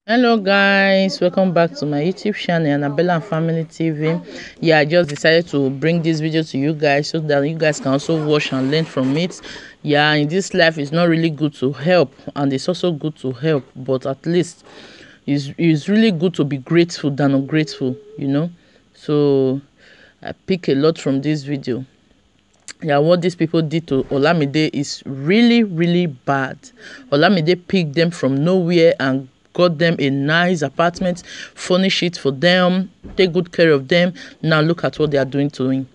Hello guys, welcome back to my YouTube channel, Annabella and Family TV. Yeah, I just decided to bring this video to you guys so that you guys can also watch and learn from it. Yeah, in this life it's not really good to help, and it's also good to help, but at least it's really good to be grateful than ungrateful, you know. So I pick a lot from this video. Yeah, what these people did to Olamide is really bad. Olamide picked them from nowhere and got them a nice apartment, furnish it for them, take good care of them. Now look at what they are doing to him.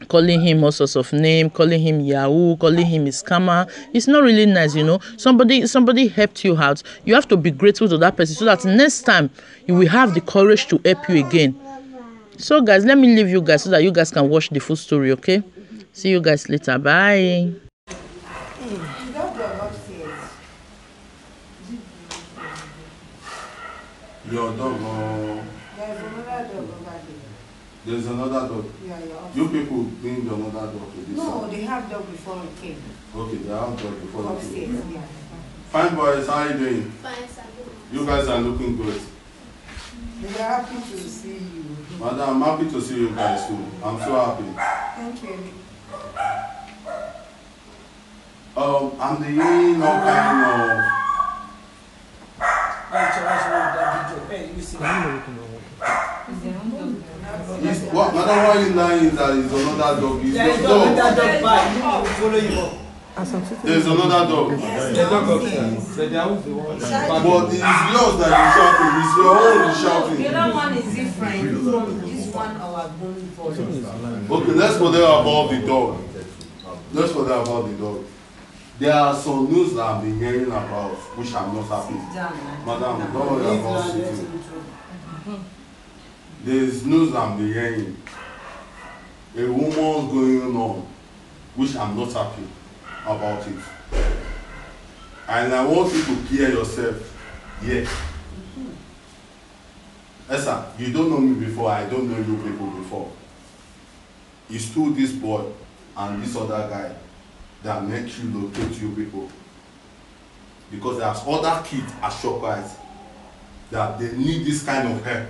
Calling him all sorts of name, calling him Yahoo, calling him a scammer. It's not really nice, you know. Somebody helped you out. You have to be grateful to that person so that next time you will have the courage to help you again. So guys, let me leave you guys so that you guys can watch the full story, okay? See you guys later. Bye. Your dog there's another dog. Yeah, yeah. You people bring another dog to this No, side. they have dog before we came. Okay, they have dog before you Upstairs, came. yeah. Fine boys, how are you doing? Fine, sir. You guys are looking good. We are happy to see you. Madam, I'm happy to see you guys too. I'm so happy. Thank you. I'm doing all kind of what madam, why you lying that is another dog? Is your dog? There's another dog. But it's yours that is shouting, it's your own is The shouting. other one is different. This one, our grown voice. Okay, let's forget about the dog. Let's forget about the dog. There are some news that I've been hearing about which I'm not happy. Madam, don't worry about sitting. There's news I'm been hearing. A woman going on which I'm not happy about it. And I want you to clear yourself. Yeah. Esa, you don't know me before, I don't know you people before. It's still this boy and this other guy that make you locate you people. Because there's other kids at Shoprite that they need this kind of help.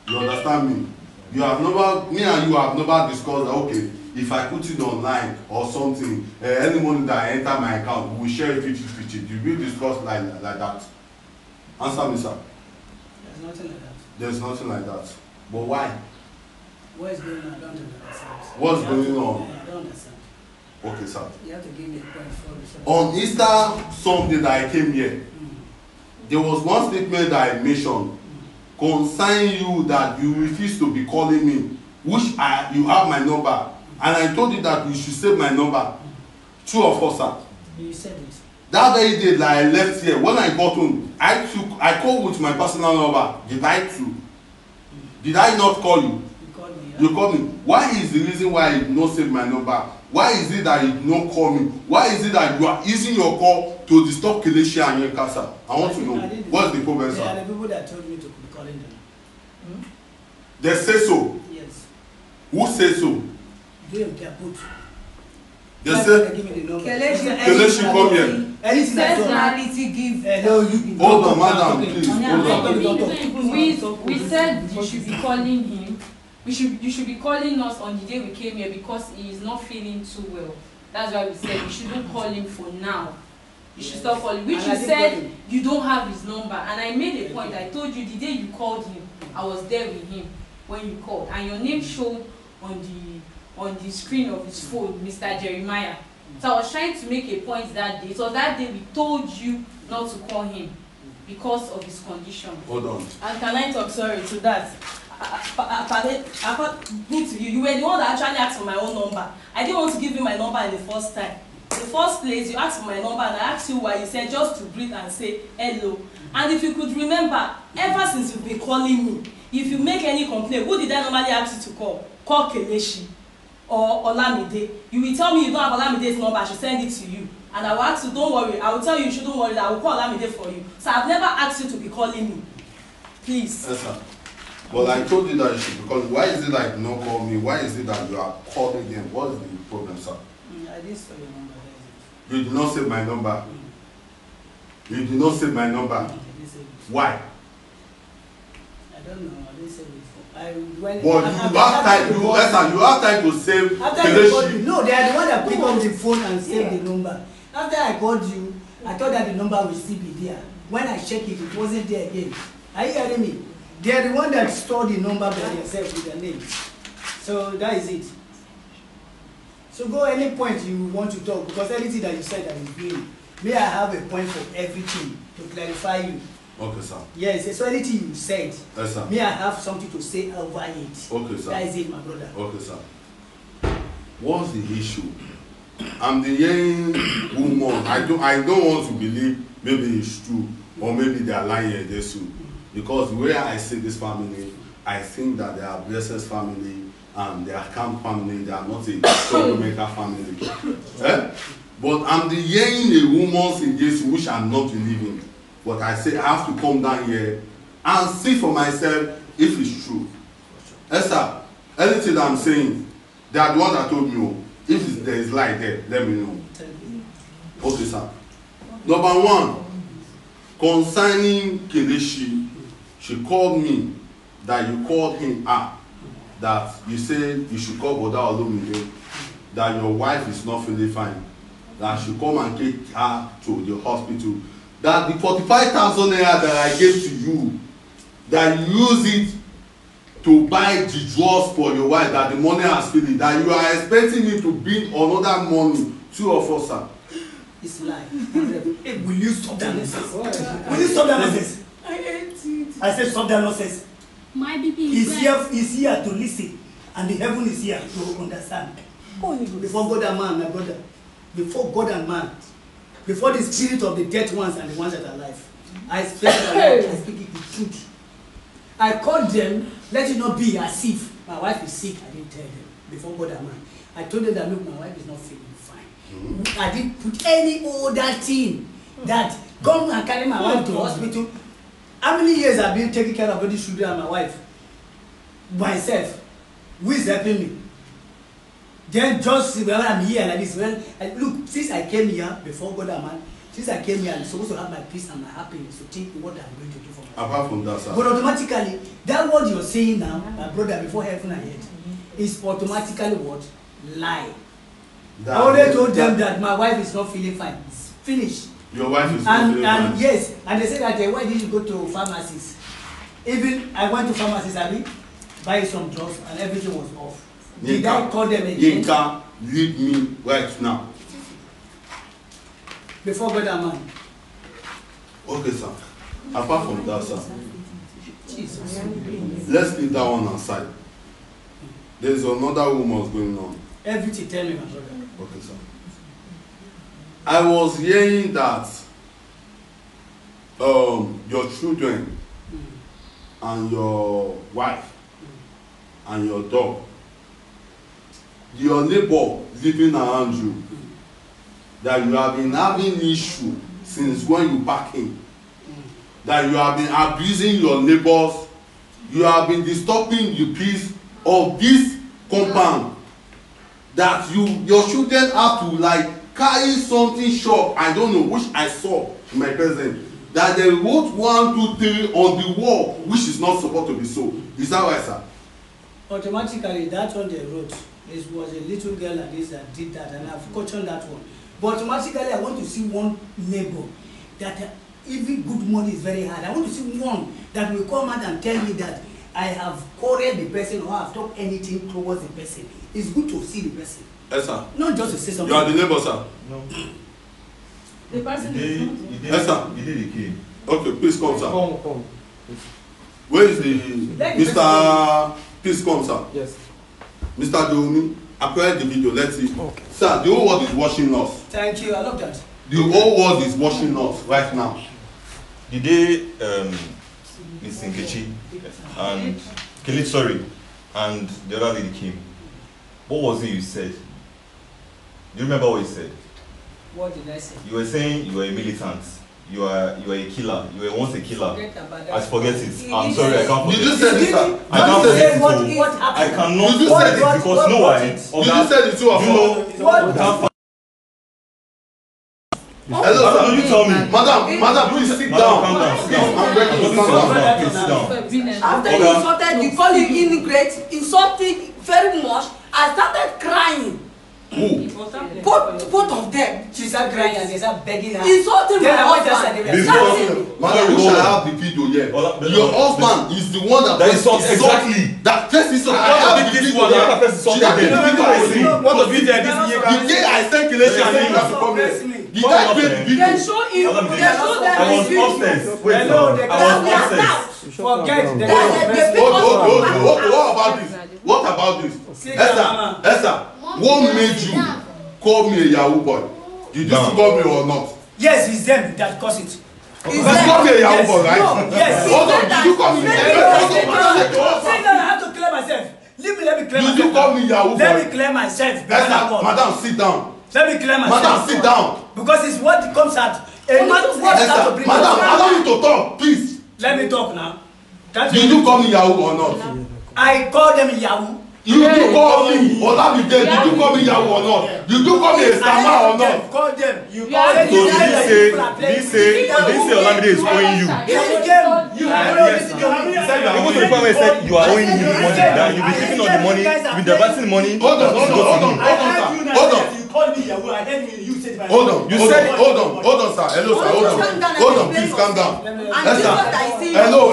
You understand me? You have never, me and you have never discussed that, okay, if I put it online or something, any money that enter my account, we will share it 50-50. Did we discuss like that? Answer me, sir. There's nothing like that. There's nothing like that. But why? What is going on? I don't understand. What's going on? I don't understand. Okay, sir. You have to give me a point for this. On Easter Sunday that I came here, there was one statement that I mentioned concerning you that you refuse to be calling me, which you have my number, and I told you that you should save my number. True or false, sir? You said it. That very day that I left here, when I got home, I called with my personal number. Did I too? Did I not call you? You called me. You called me. Why is the reason why you not save my number? Why is it that you don't call me? Why is it that you are using your call to disturb Kelechi and Yekasa? I want to know. What's the problem, They are sir? the people that told me to be calling them. They say so. Yes. Who say so? Give their put. They say, Give me the number. Kelechi come here. Anything I do. Personality give. Hello, you. Hold on, madam, please. Hold on. We said you should be calling him. You should be calling us on the day we came here because he is not feeling too well. That's why we said you shouldn't call him for now. You should stop calling. Which you said you don't have his number, and I made a point. I told you the day you called him, I was there with him when you called, and your name showed on the screen of his phone, Mr. Jeremiah. So I was trying to make a point that day. So that day we told you not to call him because of his condition. Hold on. And can I talk sorry to that? Me to you were the one that actually asked for my own number. I didn't want to give you my number in the first time. The first place you asked for my number and I asked you why, you said just to greet and say hello. And if you could remember, ever since you've been calling me, if you make any complaint, who did I normally ask you to call? Call Kelechi or Olamide. You will tell me you don't have Olamide's number, I should send it to you. And I will ask you, don't worry, I will tell you you shouldn't worry, that I will call Olamide for you. So I've never asked you to be calling me. Please. Yes, sir. But I told you that you should be calling. Why is it like you not call me? Why is it that you are calling them? What is the problem, sir? I did say your number. You did not save my number. You did not save my number. I didn't save it. Why? I don't know. I didn't save it. I when But you have time to save after you called Kelechi. me, no, they are the one that pick up the phone and save the number. After I called you, I thought that the number will still be there. When I checked it, it wasn't there again. Are you hearing me? They are the one that store the number by themselves with their name. So that is it. So go any point you want to talk, because anything that you said that is green. May I have a point for everything to clarify you? Okay, sir. Yes, so anything you said, Yes, sir. may I have something to say over it? Okay, sir. That is it, my brother. Okay, sir. What's the issue? I'm the young woman. I don't want to believe maybe it's true or maybe they are lying against you. Because the way I see this family, I think that they are blessed family and they are calm family. They are not a troublemaker family. But I'm the young a woman in this which I'm not believing. But I say I have to come down here and see for myself if it's true. Esther, anything that I'm saying, they are the one that told me. Oh, if there is lie there, let me know. Okay, sir. Number one, concerning Kelechi, she called me that you called him up, that you said you should call Boda Olumide, that your wife is not feeling fine, that she come and take her to the hospital, that the 45,000 naira that I gave to you, that you use it to buy the drugs for your wife, that the money has finished, that you are expecting me to bring another money to us, sir. It's lie. Hey, will you stop that nonsense? Will you stop that nonsense? I hate it. I said stop that nonsense. My BP is He's here to listen, and the heaven is here to understand. Before God and man, my brother, before God and man, before the spirit of the dead ones and the ones that are alive, I speak the truth. I called them, let it not be as if my wife is sick. I didn't tell them before God and man. I told them that look, my wife is not feeling fine. I didn't put any other thing that come and carry my wife to hospital. How many years I've been taking care of all these children and my wife? Myself. Who is helping me? Then just when I'm here like this, look, since I came here before God and man, since I came here, I'm supposed to have my peace and my happiness to think what I'm going to do for myself. Apart from that, sir. But automatically, that what you're saying now, my brother, before heaven and earth, is automatically what? Lie. I already told them that my wife is not feeling fine. It's finished. Your wife is not feeling fine. And yes, and they said that why did you go to pharmacies? Even I went to pharmacies, I mean, buy some drugs and everything was off. Did I call them again? Yinka, leave me right now. Before God and man. Okay, sir. Apart from that, sir, Jesus. let's leave that one aside. There's another woman going on. Everything, tell me, my brother. Okay, sir. I was hearing that your children and your wife and your dog, your neighbor living around you, that you have been having issue since when you pack in, that you have been abusing your neighbors, you have been disturbing the peace of this compound, that your children have to like carry something sharp, I don't know, which I saw in my present, that they wrote 1, 2, 3 on the wall, which is not supposed to be so. Is that right, sir? Automatically, that one they wrote, it was a little girl like this that did that, and I've cautioned that one. But automatically, I want to see one neighbor that even good money is very hard. I want to see one that will come out and tell me that I have quarreled the person or I have talked anything towards the person. It's good to see the person. Yes, sir. Not just to say something. You are the neighbor, sir. No. The person is not. Yes, sir. He did the kid. Okay, please come, sir. Come. Where is the Mr. Please come, sir. Yes. Mr. Domi, apply the video. Let's see. Okay. Sir, the whole world is watching us. Thank you, I love that. The whole world is watching us right now. The day Miss Nkechi and Kelechi, sorry, and the other lady came, what was it you said? Do you remember what you said? What did I say? You were saying you were a militant. You are a killer. You were once a killer. I forget it. I'm sorry, I can't forget Did you say this, sir? I can't forget it. What I happened? cannot Did you forget say it because no one. Did you say the two of us? What? Hello, Madam, you tell me. Madam, please sit Madam, down. calm down. I'm ready to calm down. Please sit down. After you insulted, you call him immigrant, insulting very much. I started crying. Who? Both of them. She started crying and they started begging her. Insulting my Then I went husband. outside, they were This Shouting. Madam, you shall have the video here. Your husband is the one that That insult exactly. That first insult. I What have of the this video one? here. Another person She insulted have the them. video I see. What of it there? This The day I sent Kelechi and him as a problem. The guy played the video. Then show him. Then show them I was the video. upstairs. Wait, Hello, no. they I That we was are upstairs. now. Forget the What about this? What about this? Esther, what made you call me a Yahoo boy? Did you No. call me or not? Yes, it's them that caused it. You call me a Yahoo boy, right? No, yes. Hold on, did you call me? Sit down, I have to clear myself. Leave me, let me clear myself. Did you call me Yahoo Let me boy? clear myself. before I Esther, call. madam, sit down. Let me clear myself. Madam, sit down. Because it's what comes out. A man what has to Esther, bring madam, out. allow me to talk, please. Let me talk now. Can't Did you call me Yahoo or not? I call them Yahoo. You call me Olamide, did you call me Yahoo or not? Did you call me a scammer or not? Call them. You You are- call them. So did he say Olamide is owing you? Even to the point where he said you are owing him money, that you've been taking all the money, you've been diverting money. Hold on, sir. Hold on, sir. Hello, sir. Hold on, please calm down. Esther, hello,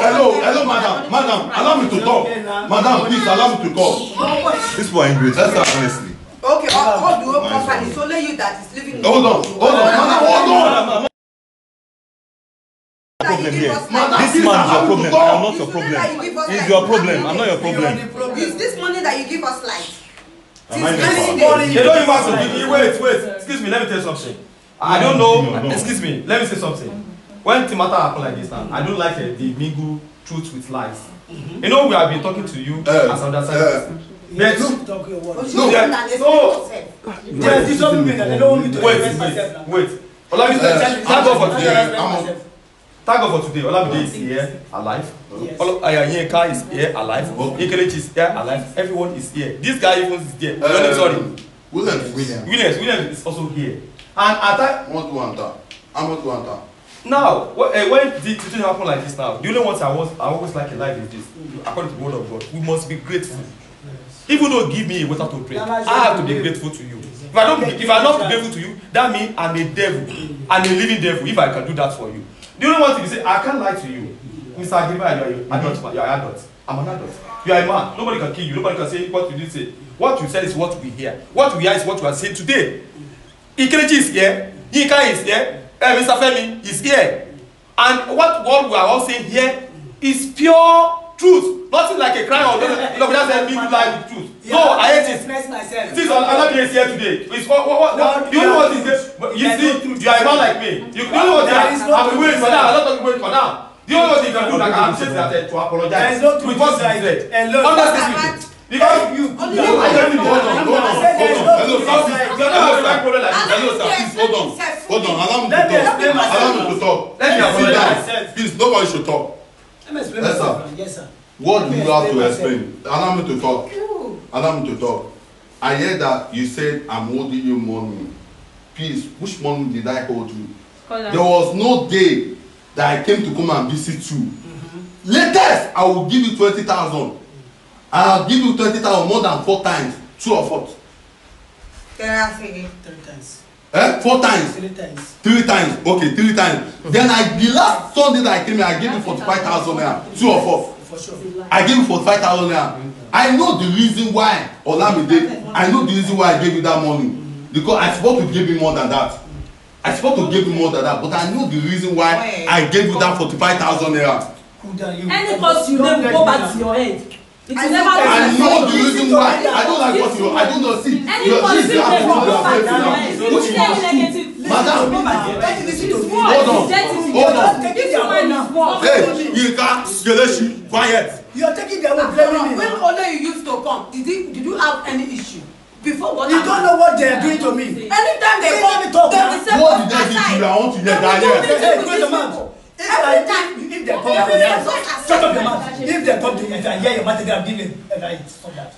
madam, allow me to talk. Madam, please allow me to talk. This boy ain't Esther, honestly. Okay, all the whole company. It's only you that is living. Hold on, madam, hold on. Problem here. Madam, This please man is allow your me to problem. talk. I'm not your problem. He's your problem. I'm not your problem. Is this money that you give us light? Am I Since never? yesterday. You don't even have to give me. Wait. Excuse me, let me tell you something. I don't know. No. Excuse me, let me say something. When the matter happen like this now, I don't like the mingle truth with lies. You know, we have been talking to you as understanding. But Talk your word. No, No. They are disturbing me and they don't want me to express myself now. wait. Olamide, thank God for today. Myself. Thank God for today. Olamide is here alive. Yes. Yinka is here alive. Ikelechi is here alive. Everyone is here. This guy even is here. Sorry. Williams is also here. And at that What do you want that? I'm not want that. now, when the situation happen like this now, the only ones I always like in life is this. According to the word of God, we must be grateful. Even though give me a water to drink, I have to be grateful to you. If I'm not grateful to you, that means I'm a devil. I'm a living devil if I can do that for you. The only one thing is say, I can't lie to you. Mr. Agriba, you are an adult. You are an adult. I'm an adult. You are a man. Nobody can kill you. Nobody can say what you did say. What you said is what we hear. What we hear is what you are saying today. Ikelechi is here. Yinka is here. Mr. Femi is here. And what we are all saying here is pure truth. Nothing like a crime or no, just said me lie with truth. No, I hate it. Express myself. This Olamide is here today. It's what you know what is this? You see, you are a man like me. You know what I'm waiting for now. I'm not talking for now. The only what you can do, like I'm saying that to apologize. There is no truth with what you inside said. it. Alone. Honestly speaking, because you Hold on. Hello, sir. you're not having a problem like this. Hello, sir. Please hold on. Allow me Let me to explain talk. myself. Allow me to talk. Let me Sit apologize. down. Please, nobody should talk. Let me explain Yes, myself. sir. Yes, sir. What do you have to myself. explain? Allow me to talk. Allow me to talk. I heard that you said I'm holding you money. Please, which money did I hold you? There was no day that I came to come and visit you. Latest, I will give you 20,000. I'll give you 20,000 more than 4 times. 2 or 4. 3 times. 4 times. 3 times. 3 times. Okay, 3 times. Then the last Sunday that I came here, I gave you 45,000 naira. 2 or 4. For sure. I gave you 45,000 naira. I know the reason why Olamide. I know the reason why I gave you that money. Because I supposed to give you more than that. I supposed to give you more than that. But I know the reason why I gave you that 45,000 naira. Any cost you name go back to your head. It will never I be know the reason why. I don't like what you. I do not see. Any Your cost kids you are name having go back to your now. head. Which You say one? negative. Madam, Hold on. Hold on. This woman is wrong. Hey, Yinka, Kelechi, quiet. You are taking their way, blaming me. When Ole you used to come, did you have any issue before what You don't know what they are doing to me. Anytime they Let come, me talk they now. will say What did they do to you? I want to hear that. They Yes. will do Hey, wait a minute. If they come to the house, shut up your mouth. If they come to if I hear your mouth, they are giving a right. Stop that.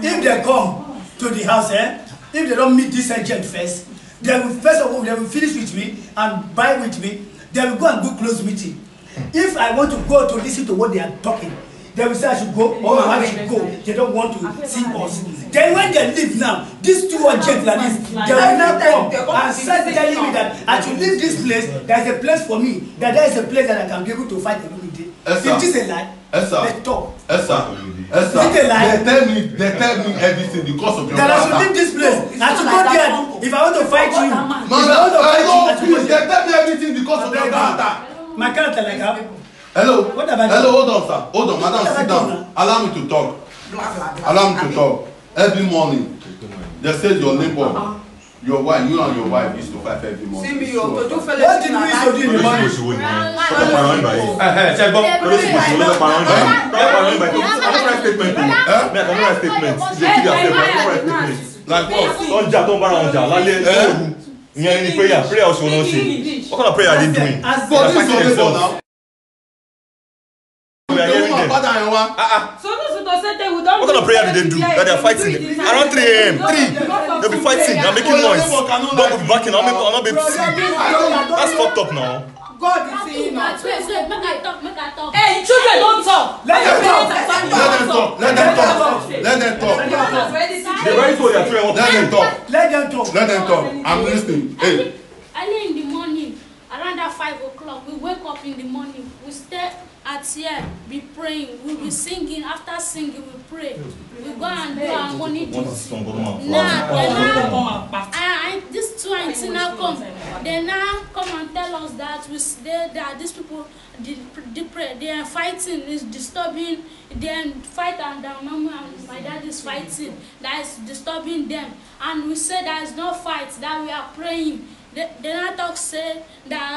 If they come to the house, if they don't meet this agent first, They will first of all they will finish with me and buy with me. They will go and do close meeting. If I want to go to listen to what they are talking, they will say I should go or I should go. They don't want to see us. Then when they leave now, these two agents like this, they will now come and start telling me that I should leave this place. There is a place for me. That there is a place that I can be able to fight every day. If this is a lie, let's talk. They tell me everything because of your that I should leave this place. I should go there. If I want to fight you, they tell me everything because of your character. My character like how? Hello. What have I done? Hello, hold on, sir. Hold on, madam, sit down. Allow me to talk. Allow me to talk. Every morning, they say your neighbor, your wife, you and your wife used to fight every morning. What did we used to do in the morning? Like what? What kind of prayer are they doing? What kind of prayer did they do? That they are fighting around 3 a.m. 3. They'll be fighting. They're making noise. Don't be backing. I'm not be sleeping. That's fucked up now. God is seeing us. Hey, children, don't talk. Let them talk. They're ready for their children. Let them talk. I'm listening. Hey. Early in the morning, around at 5 o'clock, we wake up in the morning. We stay at here, be praying. We be singing. After singing, we pray. We go and do our morning duty. These two aunties now come. They now come and tell us that that these people, they are fighting. Is disturbing. They fight and their mama and my dad is fighting. That is disturbing them. And we say that is not fight. That we are praying. They now talk say that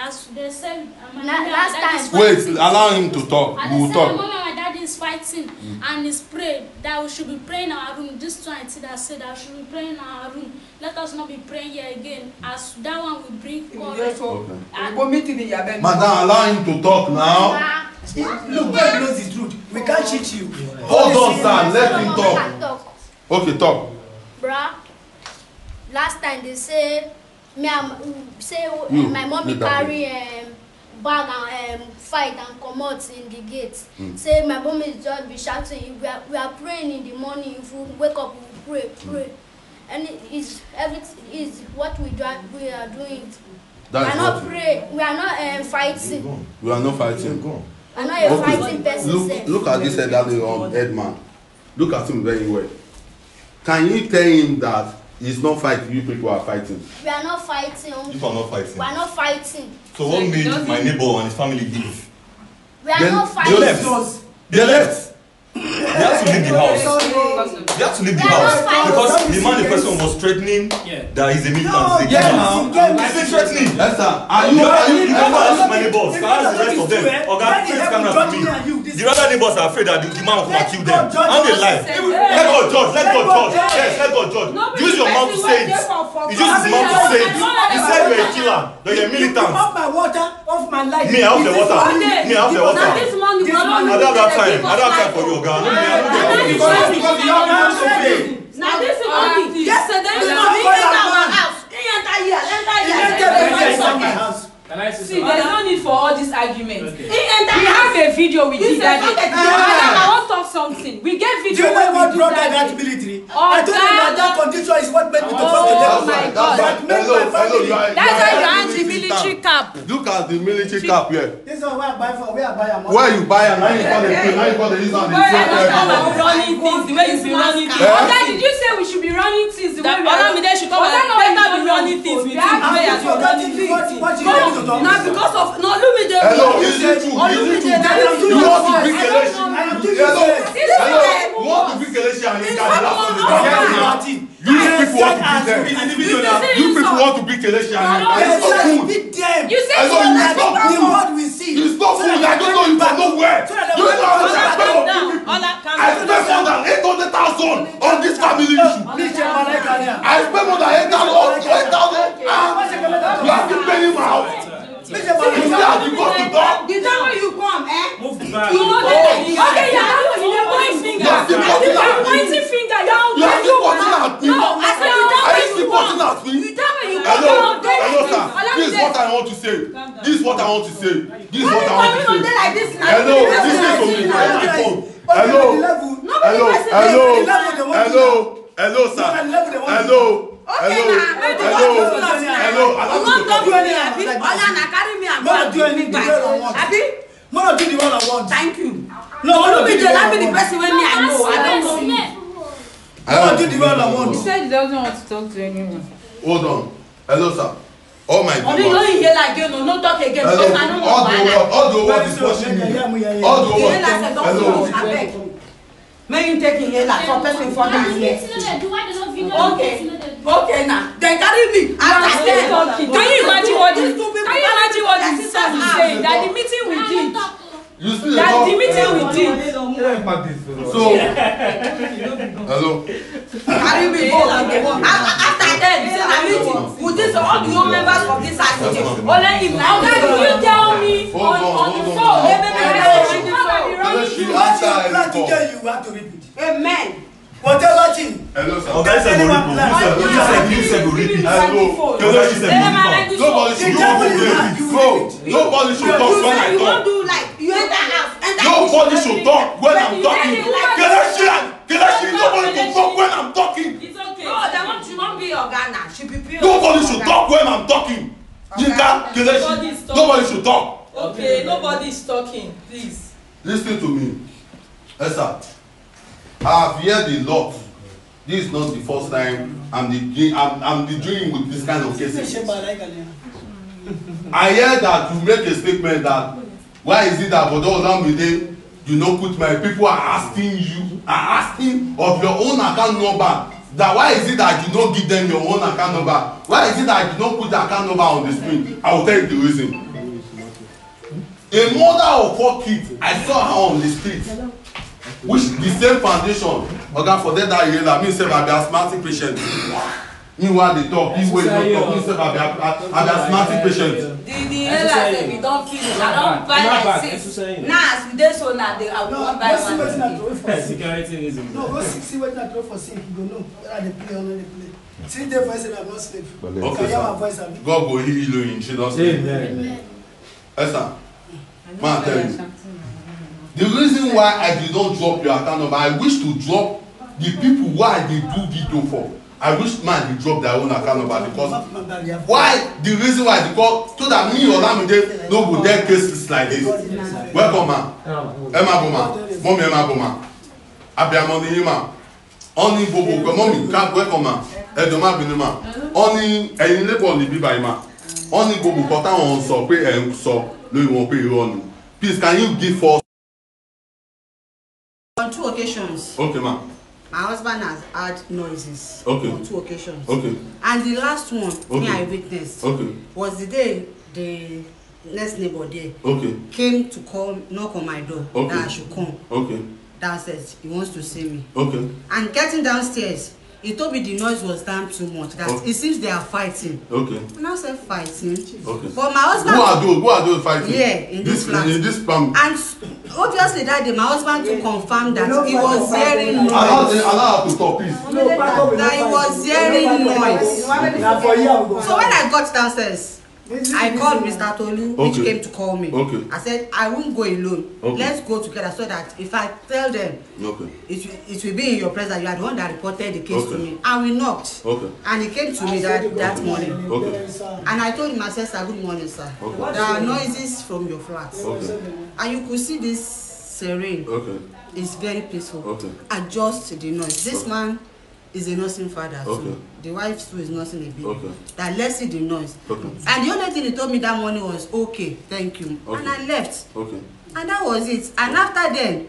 as they said, last time. Wait, allow him to talk. We will talk. Mama and my dad is fighting and is praying that we should be praying in our room. This time that said that we should be praying in our room. Let us not be praying here again. As that one will bring Madam, allow him to talk now. Look, God knows the truth. We can't cheat you. Hold on, sir. Let him talk. Okay, talk. Bruh, last time they say my mom carry bag and fight and come out in the gate. Say my mom is just be shouting. We are praying in the morning. If we wake up, we pray. And everything is what we are doing. We are not praying. We are not fighting. We are not fighting. We are not a fighting person. Look at this head man. Look at him very well. Can you tell him that he's not fighting? You people are fighting. We are not fighting. You are not fighting. We are not fighting. So what made my neighbor and his family leave? We are not fighting. They left. They have to leave the house. They have to leave the house because the person was threatening that he's a militant. He's been threatening. Yes, sir. You never ask my neighbors. Ask the rest of them. Oga, face camera to me. The other neighbors are afraid that the man will come and kill them. And they lie. Let God judge. Yes, let God judge. Use your mouth to say it. He used his mouth to say it. He said you're a killer. That you're a militant. Off my water, off my life. Me, I have the water. I don't have time. I don't have time for you, God. Because you have hands to pay. Now this is money. Yesterday, he entered our house. He entered here. See, there's no need for all this argument. We have a video we did that day. I want to talk something. We get video. Do you know what brought that military? I told you that condition is what made me to come to them. Oh my God. That's why you're anti-military cap. Look at the military cap here. This is where I buy from. Where I buy them. Where you buy them? Now you call the use on the running things the way you be running things. Okay, did you say we should be running things the way we are running? Olamide should come and better be running things with you the way as you're running things. Now because of Olumide. Hello, is it true? You want to bring election? You want to bring election and you can't laugh. You people want to bring them. You people want to bring election and you say the word we see. You stop food. I don't know you from nowhere. You know I spent more than 800,000 on this family issue. I spent more than 8,000. You have to pay him out. You see how you go to talk? The time when you come, Move back. You know that. Okay, you're pointing finger. You're pointing finger. You are still pointing at me. No, I said you don't. Are you still pointing at me? I want to say. This is what I want to say. This is what I Why want you to coming on there say. like this now? Hello, listen to me. Hello, hello, sir. Hello. You want to do anything, Abi? Oya, carry me and go and do me back. Abi? Mama do the one I want. Thank you. No, Don't be the person when me I know. I don't know you. Mama do the one I want. He said he doesn't want to talk to anyone. Hold on. Hello, sir. Oh my Only you goodness. hear like you know, no talk again. Hello. Because I don't know why. All the world is watching me. All the world. Hello. May you take in here like for person for that here. Okay now. Then carry me. Can you imagine what this sister is saying? That the meeting we did. You still That the meeting we did. So, hello. Carry me go again. After that, say na meeting. With this all the old members of this association. Only him now. How can you tell me on the phone? You have to repeat. Amen. Whatever thing. Hello, sir. Okay, say go repeat. You say go repeat. Hello. Nobody should Nobody should talk when I You talk. won't do like you enter house. Nobody should talk when I'm talking. Kelechi, nobody should talk when I'm talking. It's okay. No, she won't be your Ghana. She be pure. Nobody should talk when I'm talking. Yinka, Kelechi, nobody should talk. Okay, nobody is talking, please. Listen to me. Esther, I have heard a lot. This is not the first time I'm dealing with this kind of cases. I heard that you make a statement that why is it that Bodo Olamide you no put my people are asking of your own account number, that why is it that you no give them your own account number, why is it that you no put the account number on the screen? I will tell you the reason. A mother of 4 kids, I saw her on the street, which the same foundation oga for that year that me sef I be asthmatic patient. Meanwhile they talk, this way they talk, me sef I be asthmatic patient. The inhaler say we don kill it. I don buy like 6. Now as we dey so now I will wan buy one. Security reason. No, go see wetin I throw for sink, you go know whether I dey play or no dey play. See dey voice and I no sleep. Okay, hear my voice abi. God go heal you in Jesus name. Esther, man, I tell you. The reason why I did not drop your account number, I wish to drop the people who I did do video for. I wish man they drop their own account number because why? The reason why because so that me or Olamide no go get cases like this. Welcome ma, Emma Boma, mommy Emma Boma, Abiamoni Yima, Oni Bobo, mommy can't welcome ma, Edoma Binima, Oni ẹyin labour ni biba ima, Oni Bobo kọta wọn sọ pé ẹ ń sọ lórí wọn pé irọ́ ni. Please can you give us. On 2 occasions. Okay ma. My husband has had noises. Okay. On 2 occasions. Okay. And the last one, okay. me I witnessed. Okay. Was the day the next neighbor there. Okay. Came to knock on my door. Okay. That I should come. Okay. Downstairs. He wants to see me. Okay. And getting downstairs, he told me the noise was damn too much. That okay. It seems they are fighting. Okay. And I said fighting. Okay. But my husband. Who are those fighting? Yeah, in this flat. In this family. And obviously that day, my husband to confirm that he was hearing noise. Allow her to talk, please. That he was hearing noise. So when I got downstairs, I called Mr. Tolu, which came to call me. Okay. I said, I won't go alone. Okay. Let's go together so that if I tell them, okay. it will be in your presence. You are the one that reported the case to me. And we knocked. Okay. And he came to me that morning. Okay. And I told him, I said, sir, good morning, sir. Okay. There are noises from your flat. Okay. And you could see this serene. Okay. It's very peaceful. Okay. Adjust the noise. This man is a nursing father. Okay. So the wife too is nursing a baby. Okay. That let's see the noise. Okay. And the only thing he told me that morning was okay, thank you. Okay. And I left. Okay. And that was it. And after then,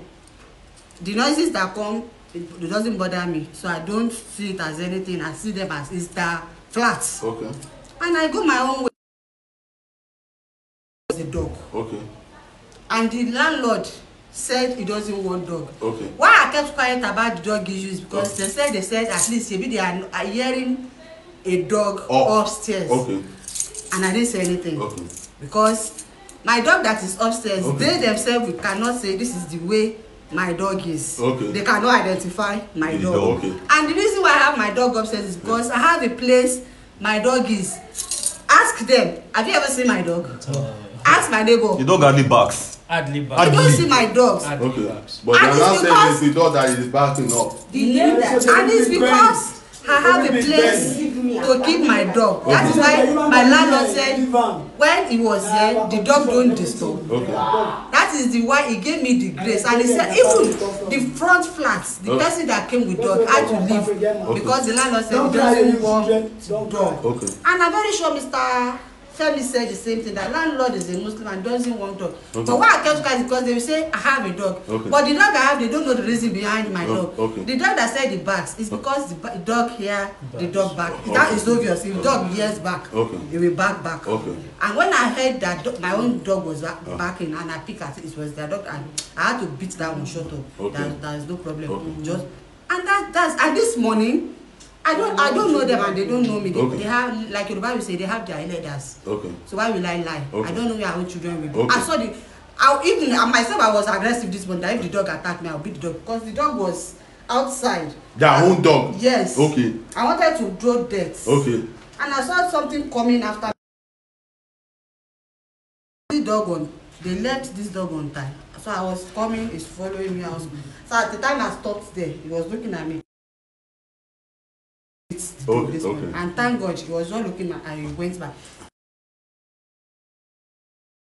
the noises that come, it doesn't bother me. So I don't see it as anything. I see them as it's the flats. Okay. And I go my own way. The dog. Okay. And the landlord said he doesn't want dog. Okay. Why I kept quiet about the dog issues because they said at least maybe they are hearing a dog upstairs. Okay. And I didn't say anything. Okay. Because my dog that is upstairs, they themselves cannot say this is the way my dog is. Okay. They cannot identify my dog. Okay. And the reason why I have my dog upstairs is because I have a place my dog is. Ask Ask them. Have you ever seen my dog? Ask my neighbor. The dog hardly barks. You don't see my dogs. Okay. But they are now saying it's the dog that is backing up. The name that, and it's because I have a place to keep my dog. That is why my landlord said when he was there, the dog don't disturb. Okay. That is the why he gave me the grace, and he said even the front flats, the person that came with dog had to leave because the landlord said he doesn't want dog. Okay. And I'm very sure Mr. Femi said the same thing, that landlord is a Muslim and doesn't want dog. Okay. But why I kept quiet is because they will say I have a dog. Okay. But the dog I have, they don't know the reason behind my dog. Okay. The dog that said the barks is because the dog here, the dog back. Okay. That is obvious. If the dog hears back, okay, it will back. Okay. And when I heard that my own dog was barking and I picked at it was their dog, and I had to beat that one shut up. Okay. There is no problem. Okay. Just and and this morning. I don't know them and they don't know me. They have, like Yoruba will say, they have their leaders. Okay. So why will I lie? Okay. I don't know where our own children will be. Okay. I saw even myself, I was aggressive this morning. If the dog attacked me, I'll beat the dog because the dog was outside. Their own dog? Yes. Okay. I wanted to draw death. Okay. And I saw something coming after the dog they left this dog on time. So I was coming, he's following me. So at the time I stopped there, he was looking at me. Okay. And thank God he was not looking at and he went back.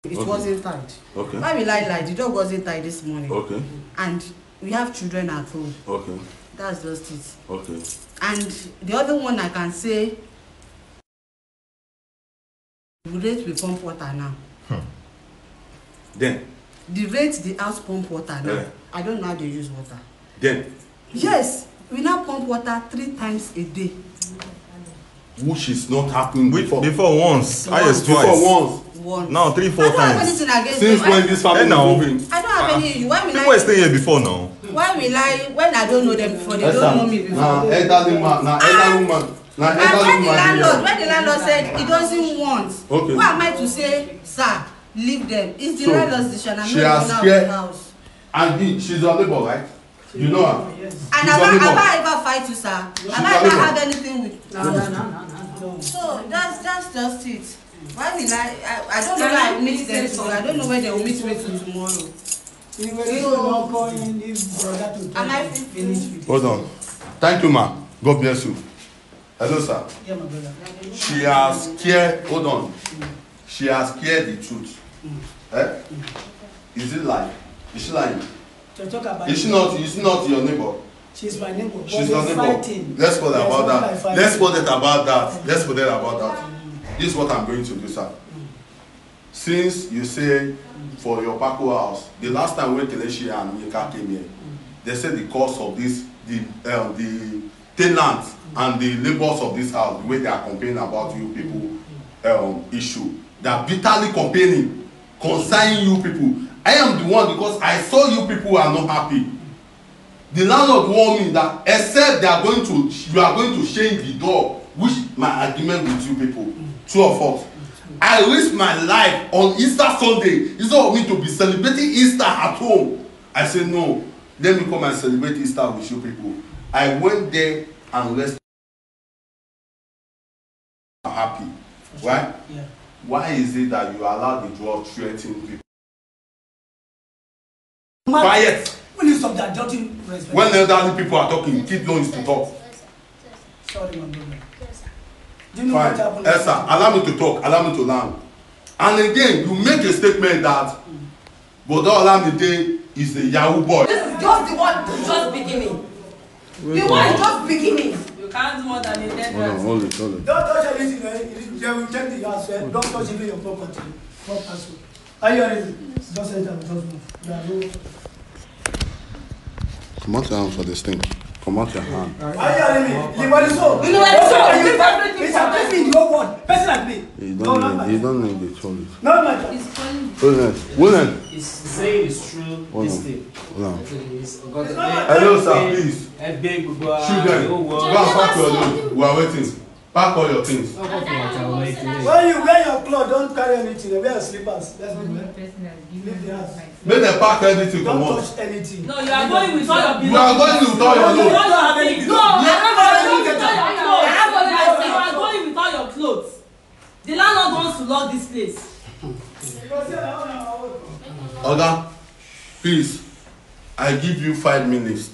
It wasn't tied. Okay. Why will I lie? The dog wasn't tied this morning. Okay. And we have children at home. Okay. That's just it. Okay. And the other one I can say, the rate we pump water now. Then? The rate the house pump water now. Yeah. I don't know how they use water. Then? Yes. We now pump water 3 times a day. Which is not happening before. Before once. Highest twice. Before once. Now 3-4 times. Since when this family is moving? I don't have any issue. Why will people were staying here before now. Why will I, when I don't know them before, they don't know me before. Now elderly man, now elderly woman. When the landlord said he doesn't want, okay, who am I to say, sir, leave them? It's the landlord's decision. I'm not going out of the house. And she's your neighbor, right? You know her? Yes. And have I ever fight you, sir? Have I ever had anything with? No. So that's just it. Why will I don't know where I meet them to. I don't know where they will meet me to tomorrow. Hold on. Thank you, ma. God bless you. Hello, sir. Yeah, my brother. She has cared. Hold on. She has cared the truth. Eh? Is it lying? Is she lying? Is she not your neighbor? She's my neighbor. She's your neighbor. Fighting. Let's forget about that. Let's forget about that. Let's forget about that. This is what I'm going to do, sir. Since you say for your Paco house, the last time when Kelechi and Yinka came here, they said the cost of this, the tenants and the labourers of this house, the way they are complaining about you people issue, they are bitterly complaining concerning you people. I am the one because I saw you people are not happy. The landlord warned me that except you are going to change the door, which my argument with you people, 2 of us. I risk my life on Easter Sunday instead of me to be celebrating Easter at home. I said no, let me come and celebrate Easter with you people. I went there and rested. Happy, right? Yeah. Why is it that you allow the draw threatening people? Quiet. When you stop that, when elderly people are talking, keep noise to talk. Sorry, my brother. Do you know what happened? Yes, sir. Allow me to talk. Allow me to learn. And again, you make a statement that Bodo Olamide is a Yahoo boy. This is just the one just beginning. The one is just beginning. You can't do more than a dead man. Hold it. Don't touch anything. They will check the house. Don't touch even your property. Are you ready? Just say that. Just move. Come out your hand for this thing. Come out your hand. Are you ready? You want to show? You know what? It's a person in your word. Person like me. You don't need the toilet. No, my God. He's calling. William. He's saying it's true. This thing. Hello, sir. Please. Children, go and pack your load. We are waiting. Pack all your things. When you wear your clothes, don't carry anything. Wear your slippers. Let's leave the house. Make them pack anything. Don't touch anything. No, you are going with all your belongings. You are going with all your clothes. No, I'm not going with all your clothes. You are going with all your clothes. The landlord wants us to lock this place. Oga, please, I give you 5 minutes.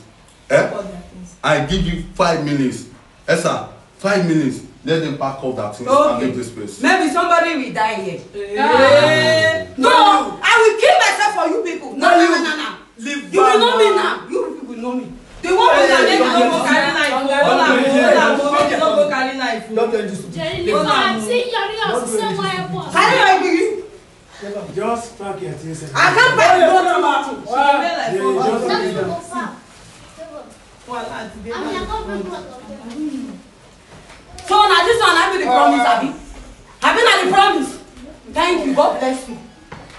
I give you 5 minutes. Sir, 5 minutes. Let them pack up that things and leave this place. Maybe somebody will die here. No, I will kill myself for you people. No. You will know me now. You people know me. The one who can make you go carry knife. Don't go carry knife. Jerry, leave my auntie, Yari, or say my boss. Carry my baby. just pack your things. I can't buy the tomato. So now this one I be the promise, Abi. I been at the promise. Thank you. God bless you.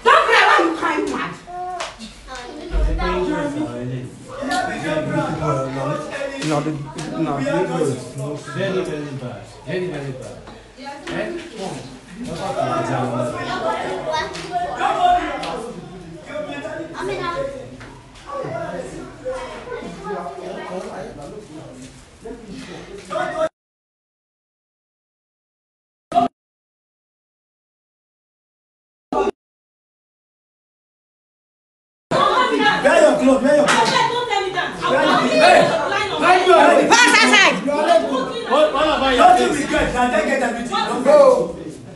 Don't cry when you cry mad. No, very bad. Very bad.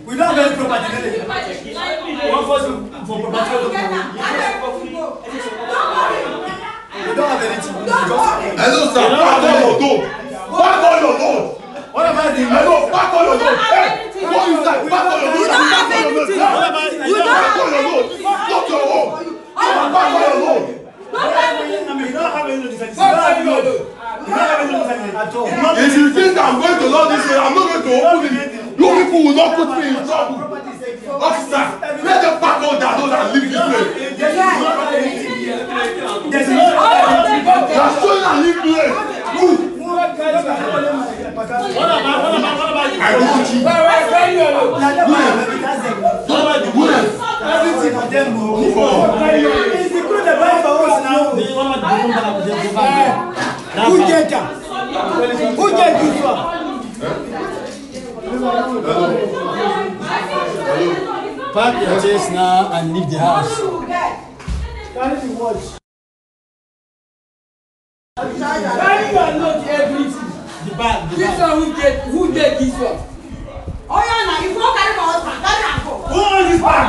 We don't have any property. One person for property. We don't have anything. Hello, sir. Pack all your load. Pack all your load. What about the Hello, pack all your load. Hey, what is that? Pack all your load. You don't have anything. You don't have all your load. Not your own. Pack all your load. You don't have any defense. You don't have any defense at all. If you think I'm going to load this way, I'm not going to open it. You people will not put me in trouble. Officer, let them pack all their load and leave this place. There's no. They are showing and leave this place. Move. What about you? I want you. Everything for them. It's the crew that buy for us now. Who get that? Who get this one? Pack your chest now and leave the house. Carry the watch. Carry your note everything. The bag. This one who get this one? Oh yeah, now if you don't carry my husband, carry and go. Who owns this bag?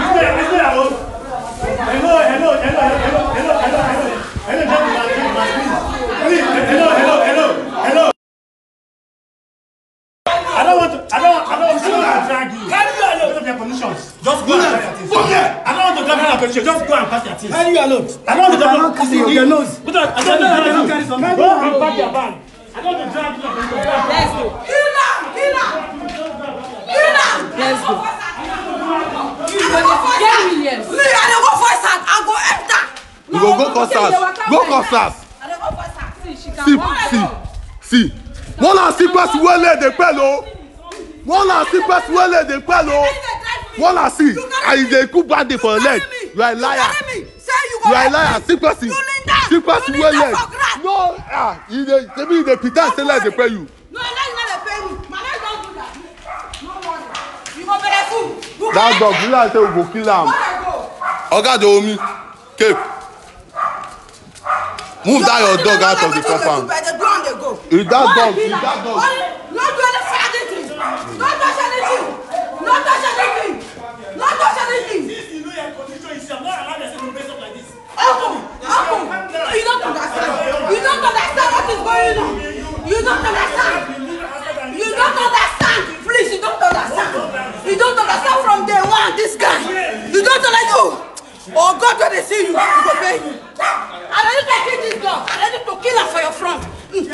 Hello. I don't want to drag you. Carry your load. Of your conditions. Just go and pack your things. I don't want to drag you on condition. Just go and pack your things. Carry your load. I don't want to drag you on your nose. I don't want to drag you. Go and pack your bag. I don't want to drag you on condition. Let's go. Kill him. Let's go. Get Williams. Me, I don't go for that. I go enter. You go Costas. Go Costas. I don't go for that. See. One and see pass well dey pelo. One and see pass well dey pelo. One and see. And dey cook bad day for your leg. You are a liar. You are a liar. See pass well leg. No, you dey pretend say leg dey pay you. No, leg no dey pay me. My leg don do that. No money. You go better fool. That dog, you like say we go kill am. Oga dey owe me. Cape. Move that your dog out of the compound. Is that dog? Don't do any funny thing. Don't touch anything. Don't touch anything. Don't touch anything. You know your condition is I'm not allowed to say dress up like this. Uncle, you don't understand. You don't understand what is going on. You don't understand. You don't understand. Please, you don't understand. You don't understand from day one, this guy. You don't understand. Oh God, when they see you, you go pay you. I'm ready to kill this dog. I'm ready to kill her for your front.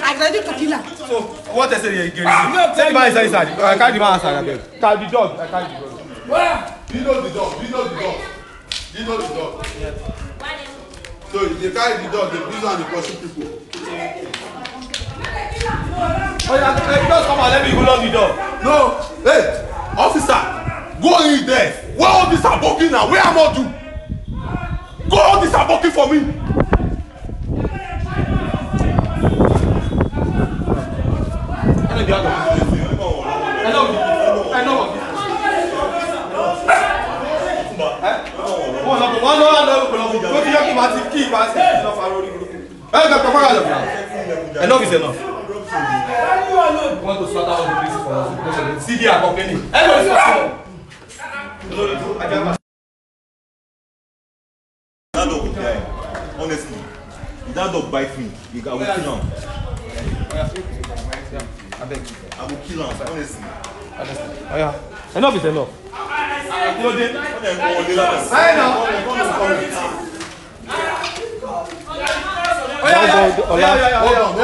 I'm ready to kill her. So, what I say here again? Take the man inside. I carry the man inside. Carry the dog. I carry the dog. You know the dog. Yes. So they carry the dog, they use and they pursue people. Oh yeah, just come and let me go lock the door. No, hey, officer, go in there. Where all this aboki now? Where am I do? Go all this aboki for me. Hello. Enough is enough. You want to slaughter all the places for us? See, they are complaining. That dog will die. Honestly, if that dog bites me, I will kill him. I will kill him, honestly. Oh yeah. Enough is enough. Hold on.